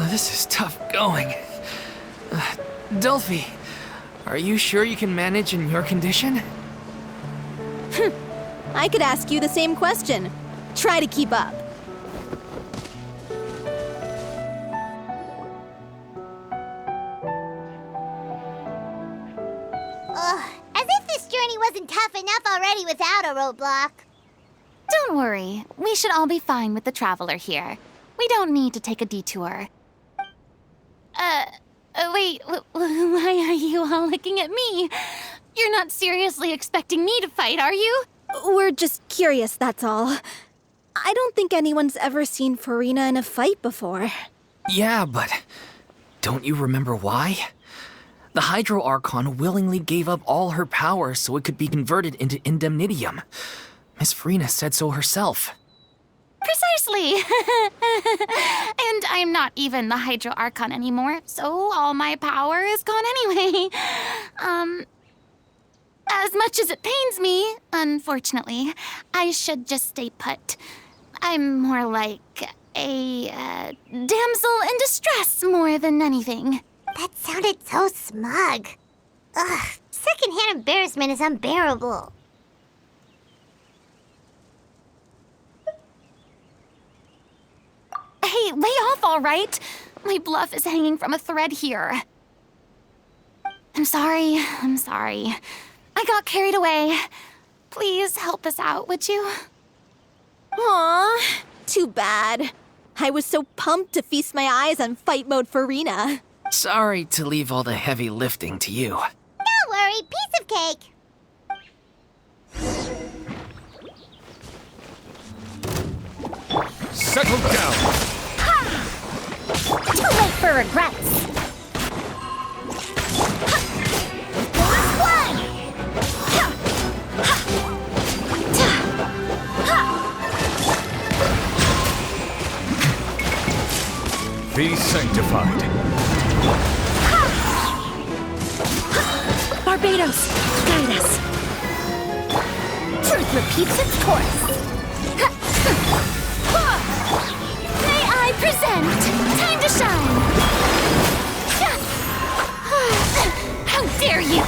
This is tough going. Delphi, are you sure you can manage in your condition? I could ask you the same question. Try to keep up. As if this journey wasn't tough enough already without a roadblock. Don't worry. We should all be fine with the traveler here. We don't need to take a detour. Wait, why are you all looking at me? You're not seriously expecting me to fight, are you? We're just curious, that's all. I don't think anyone's ever seen Farina in a fight before. Yeah, but don't you remember why? The Hydro Archon willingly gave up all her power so it could be converted into indemnitium. Miss Farina said so herself. Precisely! And I'm not even the Hydro Archon anymore, so all my power is gone anyway. As much as it pains me, unfortunately, I should just stay put. I'm more like a damsel in distress more than anything. That sounded so smug. Ugh, secondhand embarrassment is unbearable. Hey, lay off, all right? My bluff is hanging from a thread here. I'm sorry. I got carried away. Please help us out, would you? Aw, too bad. I was so pumped to feast my eyes on fight mode Farina. Sorry to leave all the heavy lifting to you. Don't worry, piece of cake. Settle down! Too late for regrets. Be sanctified. Barbados, guide us. Truth repeats its course. May I present? Time to shine. How dare you!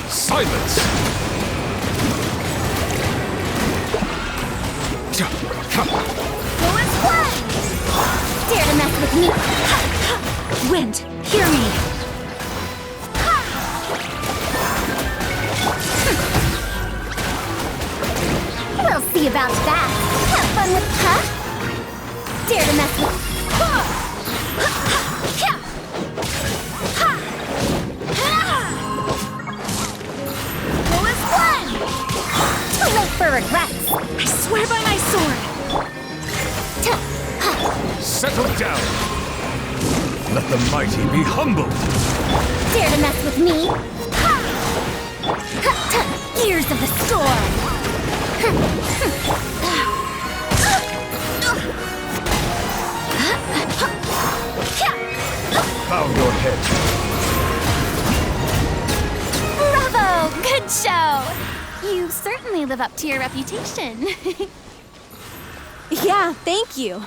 Silence! Lowest one! Dare to mess with me? Wind, hear me. We'll see about that. Have fun with Puff. Dare to mess with... Lowest one! Too late for regrets. I swear by my sword. Settle down! Let the mighty be humbled! Dare to mess with me? Gears of the storm! Bow your head! Bravo! Good show! You certainly live up to your reputation. Yeah, thank you.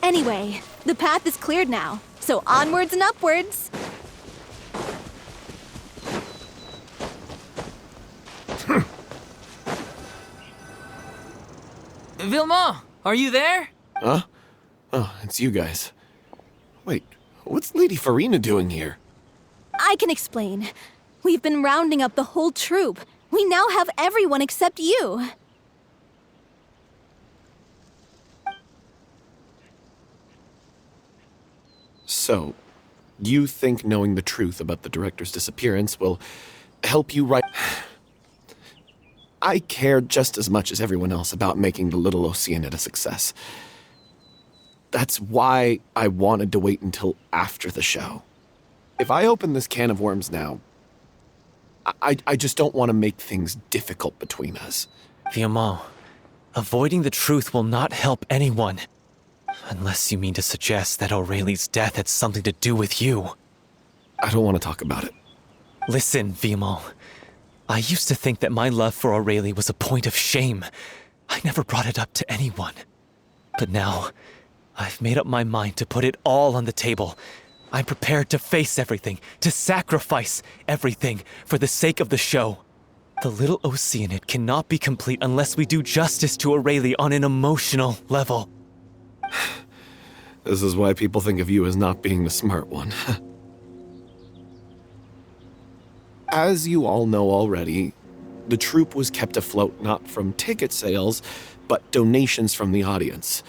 Anyway, the path is cleared now, so onwards and upwards. Vilma, are you there? Huh? Oh, it's you guys. Wait, what's Lady Farina doing here? I can explain. We've been rounding up the whole troop. We now have everyone except you. So, you think knowing the truth about the director's disappearance will help you right... I care just as much as everyone else about making the little oceanide a success. That's why I wanted to wait until after the show. If I open this can of worms now, I just don't want to make things difficult between us. Viamont, avoiding the truth will not help anyone. Unless you mean to suggest that Aurelie's death had something to do with you. I don't want to talk about it. Listen, Viamont. I used to think that my love for Aurelie was a point of shame. I never brought it up to anyone. But now, I've made up my mind to put it all on the table. I'm prepared to face everything, to sacrifice everything for the sake of the show. The little oceanide cannot be complete unless we do justice to Aurelie on an emotional level. This is why people think of you as not being the smart one. As you all know already, the troupe was kept afloat not from ticket sales, but donations from the audience.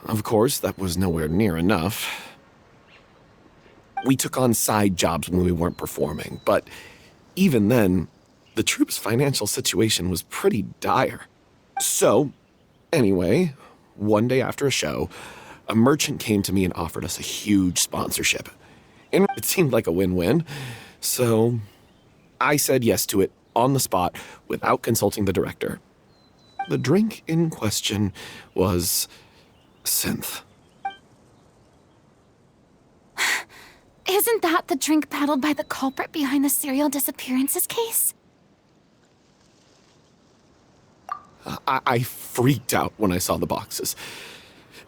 Of course, that was nowhere near enough. We took on side jobs when we weren't performing, but even then, the troupe's financial situation was pretty dire. So, anyway, one day after a show, a merchant came to me and offered us a huge sponsorship. And it seemed like a win-win, so I said yes to it on the spot without consulting the director. The drink in question was synth. Isn't that the drink peddled by the culprit behind the serial disappearances case? I freaked out when I saw the boxes.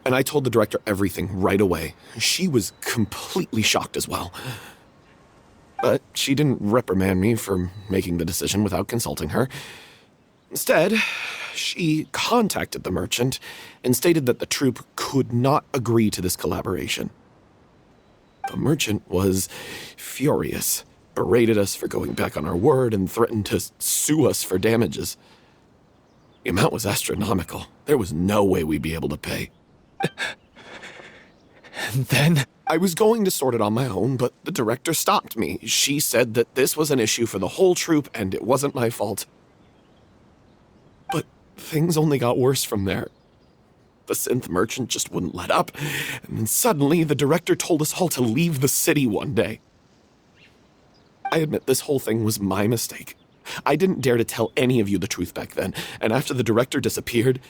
And I told the director everything right away. She was completely shocked as well. But she didn't reprimand me for making the decision without consulting her. Instead, she contacted the merchant and stated that the troupe could not agree to this collaboration. The merchant was furious, berated us for going back on our word, and threatened to sue us for damages. The amount was astronomical. There was no way we'd be able to pay. And then? I was going to sort it on my own, but the director stopped me. She said that this was an issue for the whole troupe and it wasn't my fault. But things only got worse from there. The synth merchant just wouldn't let up, and then suddenly the director told us all to leave the city one day. I admit this whole thing was my mistake. I didn't dare to tell any of you the truth back then, and after the director disappeared,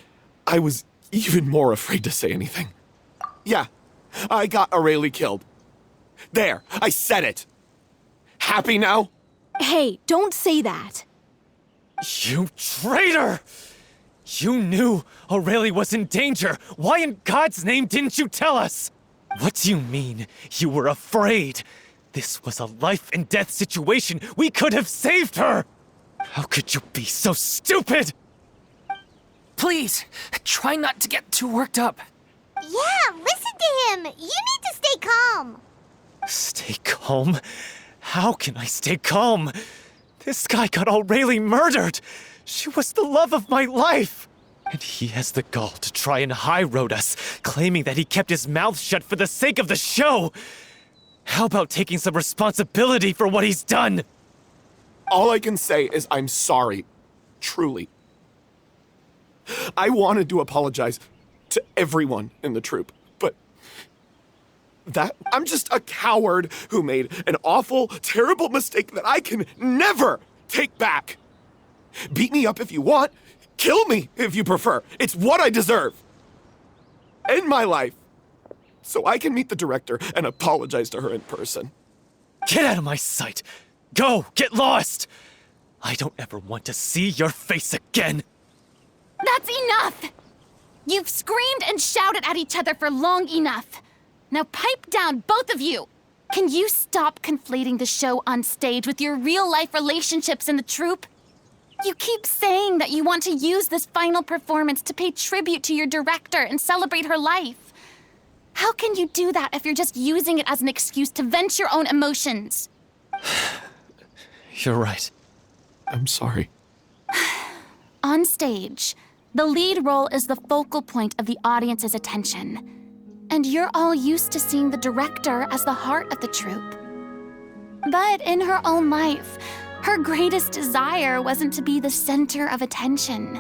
I was even more afraid to say anything. Yeah, I got Aurelie killed. There, I said it. Happy now? Hey, don't say that. You traitor! You knew Aurelie was in danger. Why in God's name didn't you tell us? What do you mean, you were afraid? This was a life and death situation. We could have saved her! How could you be so stupid? Please, try not to get too worked up. Yeah, listen to him. You need to stay calm. Stay calm? How can I stay calm? This guy got Aurelie murdered! She was the love of my life! And he has the gall to try and high-road us, claiming that he kept his mouth shut for the sake of the show! How about taking some responsibility for what he's done? All I can say is I'm sorry. Truly. I wanted to apologize to everyone in the troupe, but I'm just a coward who made an awful, terrible mistake that I can never take back. Beat me up if you want. Kill me if you prefer. It's what I deserve. End my life so I can meet the director and apologize to her in person. Get out of my sight! Go! Get lost! I don't ever want to see your face again! That's enough! You've screamed and shouted at each other for long enough. Now pipe down, both of you! Can you stop conflating the show on stage with your real-life relationships in the troupe? You keep saying that you want to use this final performance to pay tribute to your director and celebrate her life. How can you do that if you're just using it as an excuse to vent your own emotions? You're right. I'm sorry. On stage, the lead role is the focal point of the audience's attention. And you're all used to seeing the director as the heart of the troupe. But in her own life, Her greatest desire wasn't to be the center of attention.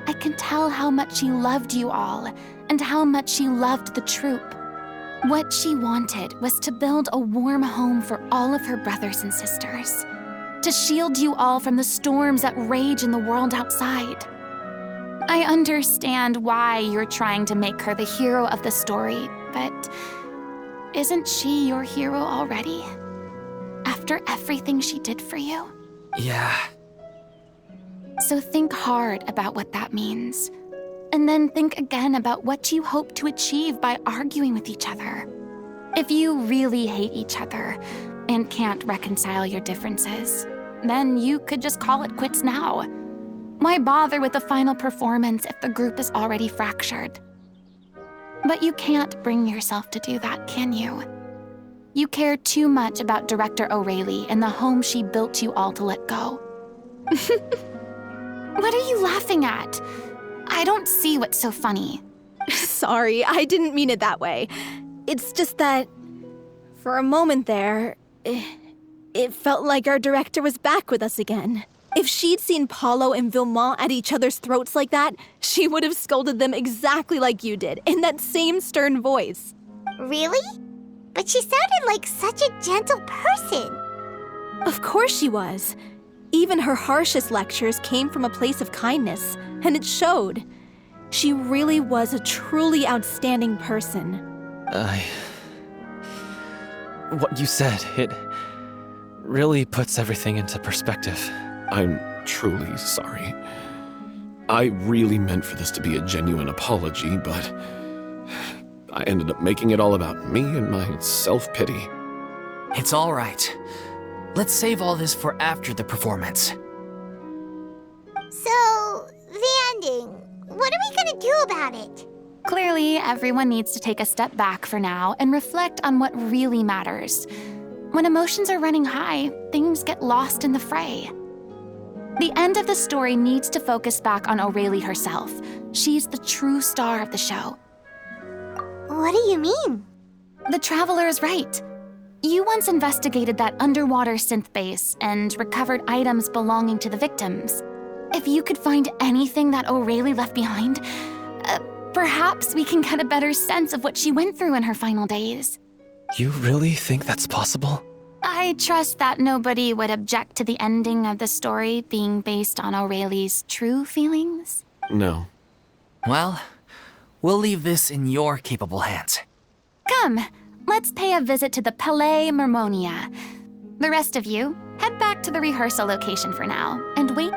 I can tell how much she loved you all and how much she loved the troupe. What she wanted was to build a warm home for all of her brothers and sisters, to shield you all from the storms that rage in the world outside. I understand why you're trying to make her the hero of the story, but isn't she your hero already? After everything she did for you? Yeah. So think hard about what that means. And then think again about what you hope to achieve by arguing with each other. If you really hate each other and can't reconcile your differences, then you could just call it quits now. Why bother with the final performance if the group is already fractured? But you can't bring yourself to do that, can you? You care too much about Director O'Reilly and the home she built you all to let go. What are you laughing at? I don't see what's so funny. Sorry, I didn't mean it that way. It's just that, for a moment there, it felt like our director was back with us again. If she'd seen Paulo and Vilmont at each other's throats like that, she would have scolded them exactly like you did, in that same stern voice. Really? But she sounded like such a gentle person. Of course she was. Even her harshest lectures came from a place of kindness, and it showed. She really was a truly outstanding person. What you said, it really puts everything into perspective. I'm truly sorry. I really meant for this to be a genuine apology, but I ended up making it all about me and my self-pity. It's all right. Let's save all this for after the performance. So, the ending. What are we gonna do about it? Clearly, everyone needs to take a step back for now and reflect on what really matters. When emotions are running high, things get lost in the fray. The end of the story needs to focus back on O'Reilly herself. She's the true star of the show. What do you mean? The Traveler is right. You once investigated that underwater synth base and recovered items belonging to the victims. If you could find anything that O'Reilly left behind, perhaps we can get a better sense of what she went through in her final days. You really think that's possible? I trust that nobody would object to the ending of the story being based on O'Reilly's true feelings. No. Well, we'll leave this in your capable hands. Come, let's pay a visit to the Palais Mermonia. The rest of you, head back to the rehearsal location for now and wait